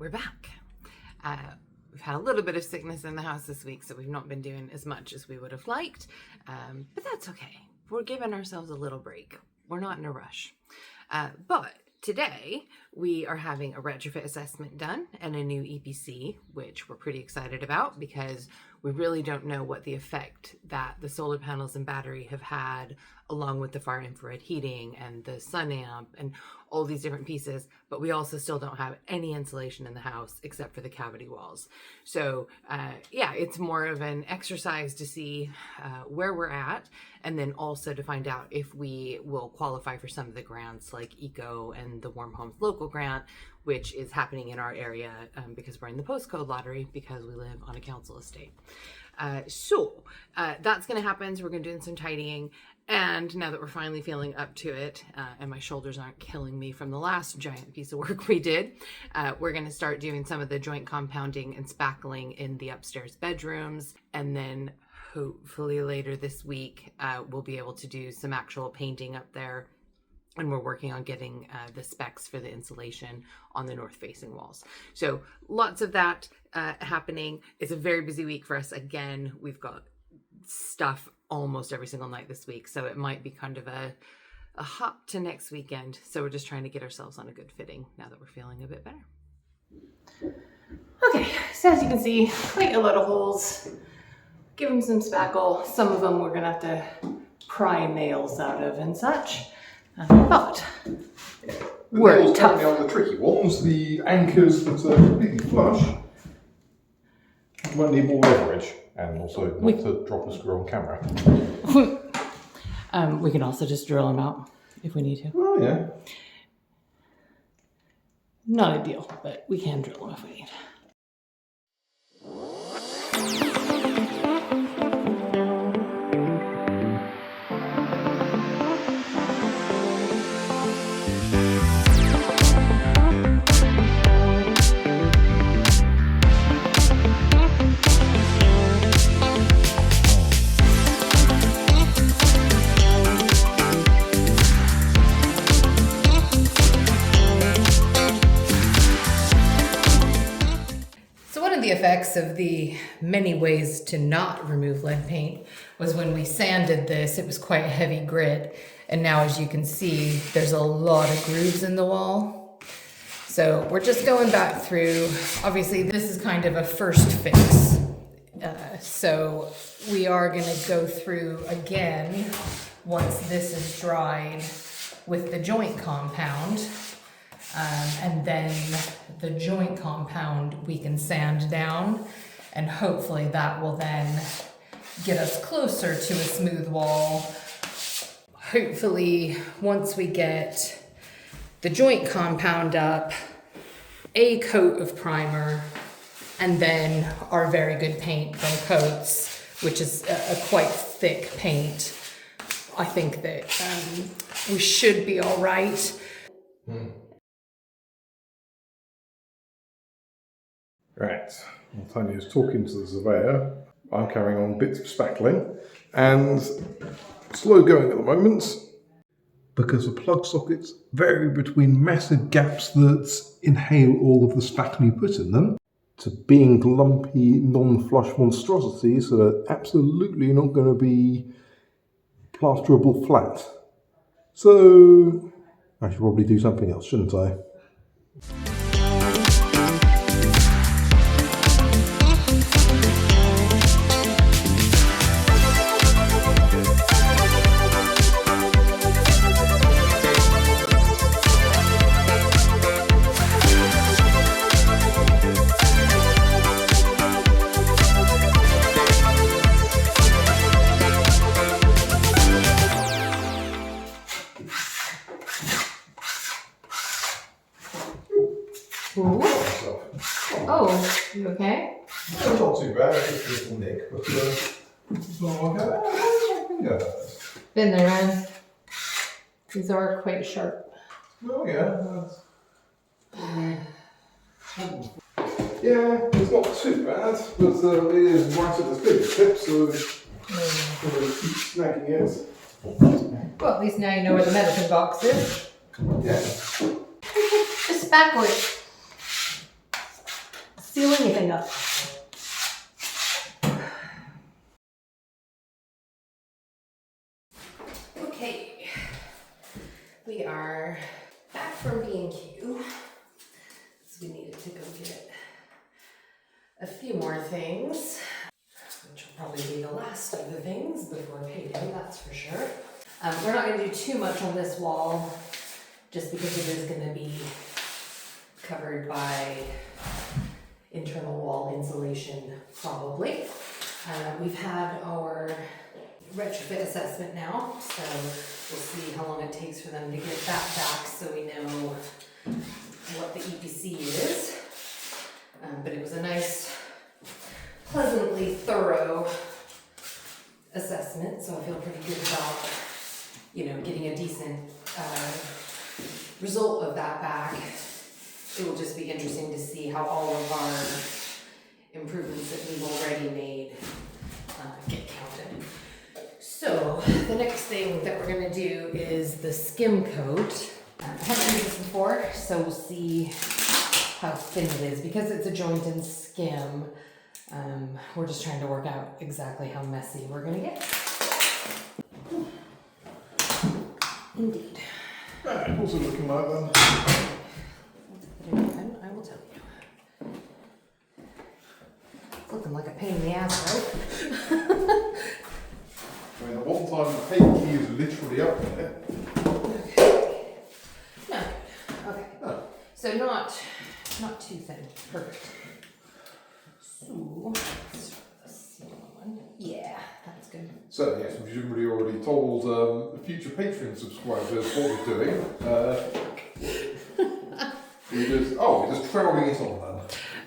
we're back. We've had a little bit of sickness in the house this week, so we've not been doing as much as we would have liked, but that's okay. We're giving ourselves a little break. We're not in a rush. But today we are having a retrofit assessment done and a new EPC, which we're pretty excited about because we really don't know what the effect that the solar panels and battery have had, along with the far infrared heating and the sun amp and all these different pieces, but we also still don't have any insulation in the house except for the cavity walls. So yeah, it's more of an exercise to see where we're at, and then also to find out if we will qualify for some of the grants like ECO and the Warm Homes Local Grant, which is happening in our area because we're in the postcode lottery because we live on a council estate. So that's going to happen. So we're going to do some tidying. And now that we're finally feeling up to it and my shoulders aren't killing me from the last giant piece of work we did, we're going to start doing some of the joint compounding and spackling in the upstairs bedrooms. And then hopefully later this week, we'll be able to do some actual painting up there. And we're working on getting the specs for the insulation on the north facing walls. So lots of that happening. It's a very busy week for us. Again, we've got stuff almost every single night this week. So it might be kind of a hop to next weekend. So we're just trying to get ourselves on a good footing now that we're feeling a bit better. Okay, so as you can see, quite a lot of holes. Give them some spackle. Some of them we're gonna have to pry nails out of and such. But we're tough. On the tricky ones, the anchors that are completely flush, you won't need more leverage, and also not to drop a screw on camera. We can also just drill them out if we need to. Oh yeah. Not ideal, but we can drill them if we need. Effects of the many ways to not remove lead paint was when we sanded this, it was quite heavy grit, and now as you can see there's a lot of grooves in the wall. So we're just going back through. Obviously this is kind of a first fix, so we are going to go through again once this is dried with the joint compound. And then the joint compound we can sand down, and hopefully that will then get us closer to a smooth wall. Hopefully once we get the joint compound up, a coat of primer, and then our very good paint from Coats, which is a quite thick paint, I think that we should be all right. Right, well, Tanya's talking to the surveyor. I'm carrying on bits of spackling and slow going at the moment because the plug sockets vary between massive gaps that inhale all of the spackle you put in them to being lumpy, non-flush monstrosities that are absolutely not going to be plasterable flat. So I should probably do something else, shouldn't I? Oh, you okay? It's not too bad, it's just a little nick, but it's not like my finger. Been there, man. These are quite sharp. Oh yeah, yeah, it's not too bad, but it is right at the fingertip, so I'm going to keep snagging it. Well, at least now you know where the medicine box is. Yeah. Just backwards. seal anything up. Okay, we are back from B&Q. So we needed to go get a few more things, which will probably be the last of the things before payday, that's for sure. We're not going to do too much on this wall, just because it is going to be covered by internal wall insulation, probably. We've had our retrofit assessment now, so we'll see how long it takes for them to get that back so we know what the EPC is. But it was a nice, pleasantly thorough assessment, so I feel pretty good about, you know, getting a decent result of that back. It will just be interesting to see how all of our improvements that we've already made get counted. So the next thing that we're going to do is the skim coat. I haven't used this before, so we'll see how thin it is. Because it's a joint and skim, we're just trying to work out exactly how messy we're going to get. Indeed. What's it looking like then? I will tell you. It's looking like a pain in the ass, right? I mean, the one time the paint key is literally up there. Okay. No. Okay. Oh. So not too thin. Perfect. So let's start with the small one. Yeah, that's good. So yes, we've presumably already told the future Patreon subscribers what we're doing. We're just troweling it on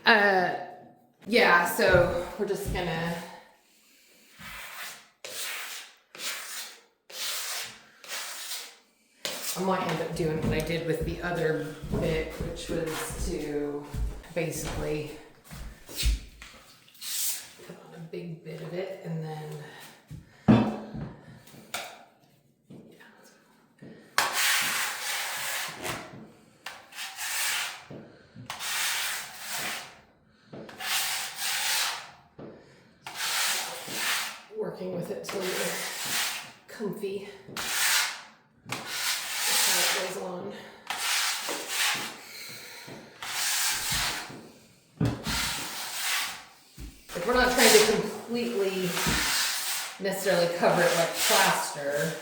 then. Yeah, so we're just gonna I might end up doing what I did with the other bit, which was to basically put on a big bit of it and then working with it till you're comfy. That's how it goes on. Like, we're not trying to completely necessarily cover it like plaster.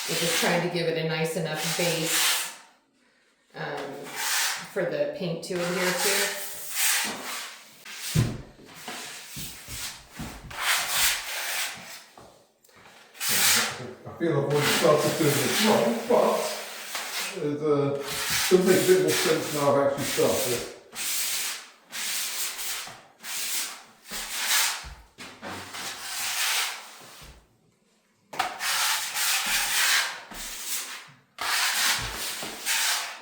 We're just trying to give it a nice enough base for the paint to adhere to. I feel I've already started doing this wrong, but it does make a bit more sense now I've actually started.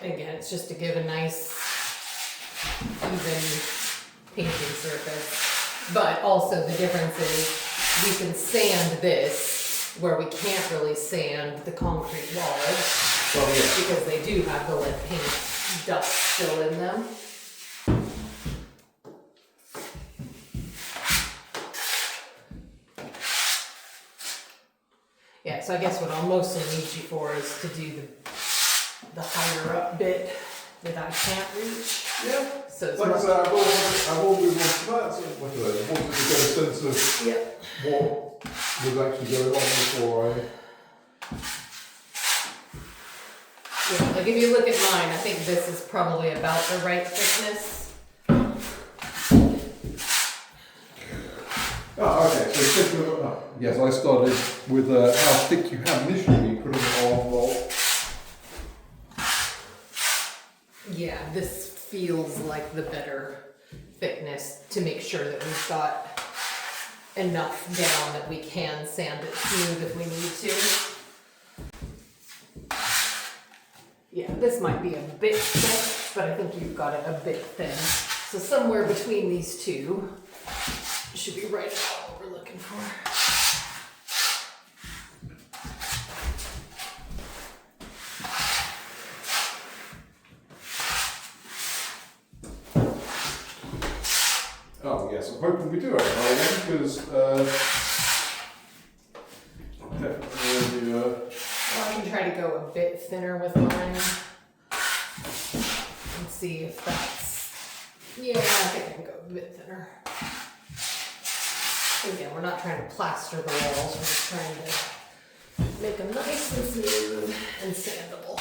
Again, it's just to give a nice, even painting surface. But also the difference is we can sand this where we can't really sand the concrete walls. Well, yeah. Because they do have the lead paint dust still in them. Yeah, so I guess what I'll mostly need you for is to do the higher up bit that I can't reach. Yeah. So it's Like I not- said, I've all moved on to that. So, like I said, I wanted to get a sense of Yep. what was actually going on before I. Yeah, like if you look at mine, I think this is probably about the right thickness. Oh, okay. So yes, I started with how thick you had initially. You put it on roll. Yeah, this feels like the better thickness to make sure that we've got enough down that we can sand it smooth if we need to. Yeah, this might be a bit thick, but I think you've got it a bit thin. So somewhere between these two should be right about what we're looking for. Oh yes, I'm hoping we do have another one because definitely. Well, I can try to go a bit thinner with mine and see if that's. Yeah, I think I can go a bit thinner. Again, we're not trying to plaster the walls. We're just trying to make them nice and smooth and sandable.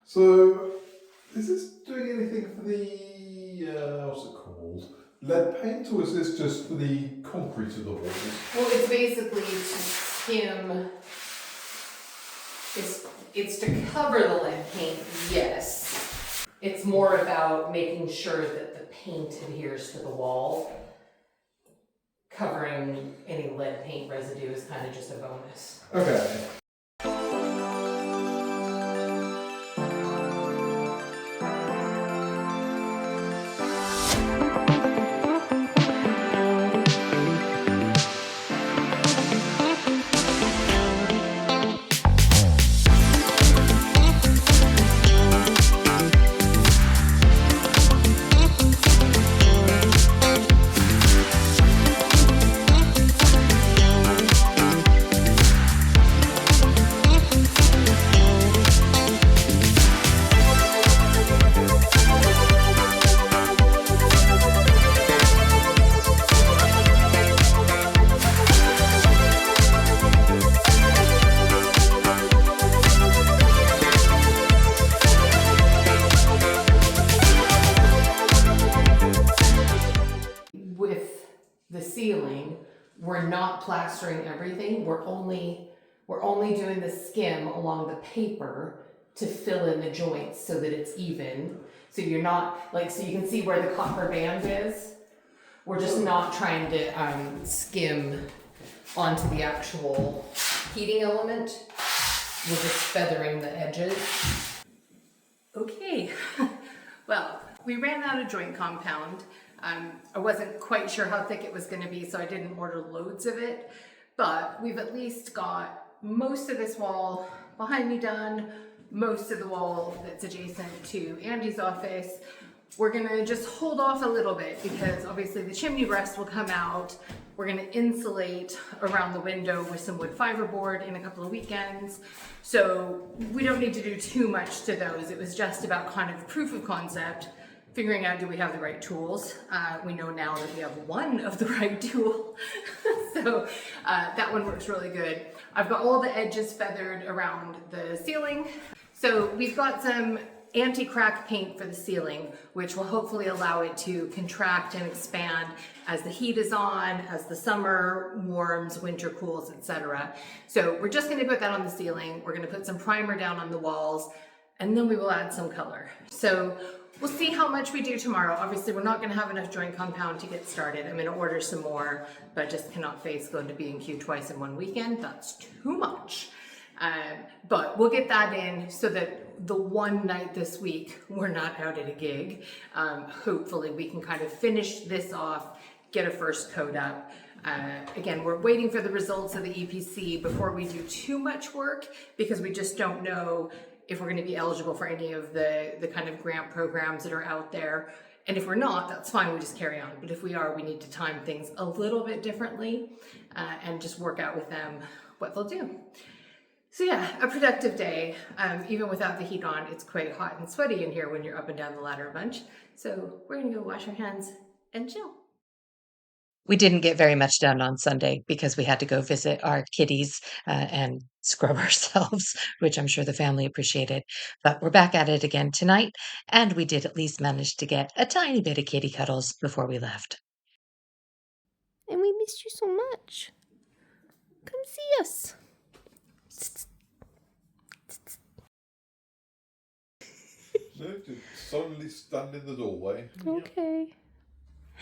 So, is this doing anything for the what's it called? Lead paint, or is this just for the concrete of the walls? Well, it's basically to skim. It's to cover the lead paint, yes. It's more about making sure that the paint adheres to the wall. Covering any lead paint residue is kind of just a bonus. Okay. We're not plastering everything. We're only doing the skim along the paper to fill in the joints so that it's even. So you're not so you can see where the copper band is. We're just not trying to skim onto the actual heating element. We're just feathering the edges. Okay, well, we ran out of joint compound. I wasn't quite sure how thick it was going to be, so I didn't order loads of it, but we've at least got most of this wall behind me done, most of the wall that's adjacent to Andy's office. We're going to just hold off a little bit because obviously the chimney breast will come out. We're going to insulate around the window with some wood fiber board in a couple of weekends. So we don't need to do too much to those. It was just about kind of proof of concept, figuring out, do we have the right tools? We know now that we have one of the right tool. So that one works really good. I've got all the edges feathered around the ceiling. So we've got some anti-crack paint for the ceiling, which will hopefully allow it to contract and expand as the heat is on, as the summer warms, winter cools, etc. So we're just gonna put that on the ceiling. We're gonna put some primer down on the walls, and then we will add some color. So we'll see how much we do tomorrow. Obviously, we're not gonna have enough joint compound to get started. I'm gonna order some more, but just cannot face going to B&Q twice in one weekend. That's too much. But we'll get that in so that the one night this week we're not out at a gig. Hopefully we can kind of finish this off, get a first coat up. Again, we're waiting for the results of the EPC before we do too much work because we just don't know if we're going to be eligible for any of the kind of grant programs that are out there. And if we're not, that's fine, we just carry on. But if we are, we need to time things a little bit differently and just work out with them what they'll do. So yeah, a productive day. Even without the heat on, it's quite hot and sweaty in here when you're up and down the ladder a bunch. So we're gonna go wash our hands and chill. We didn't get very much done on Sunday because we had to go visit our kitties and scrub ourselves, which I'm sure the family appreciated. But we're back at it again tonight, and we did at least manage to get a tiny bit of kitty cuddles before we left. And we missed you so much. Come see us. No, just suddenly stand in the doorway. Okay.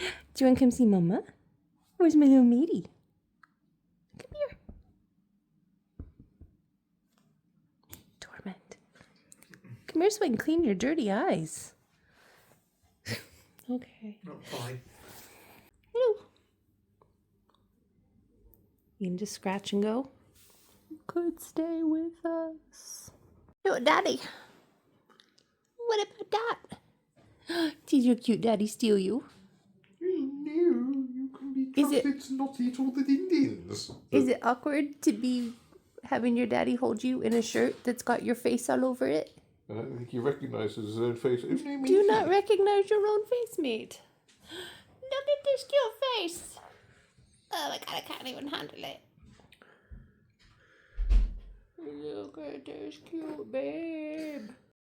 Do you want to come see Mama? Where's my little matey? Come here. Torment. Come here so I can clean your dirty eyes. Okay. Not fine. Hello. You can just scratch and go. You could stay with us. No, Daddy. What about that? Did your cute daddy steal you? No. Is it- It's not eat all the Indians. Is it awkward to be having your daddy hold you in a shirt that's got your face all over it? I don't think he recognises his own face. Do you not recognize your own face, mate? Look at this cute face. Oh my god, I can't even handle it. Look at this cute babe.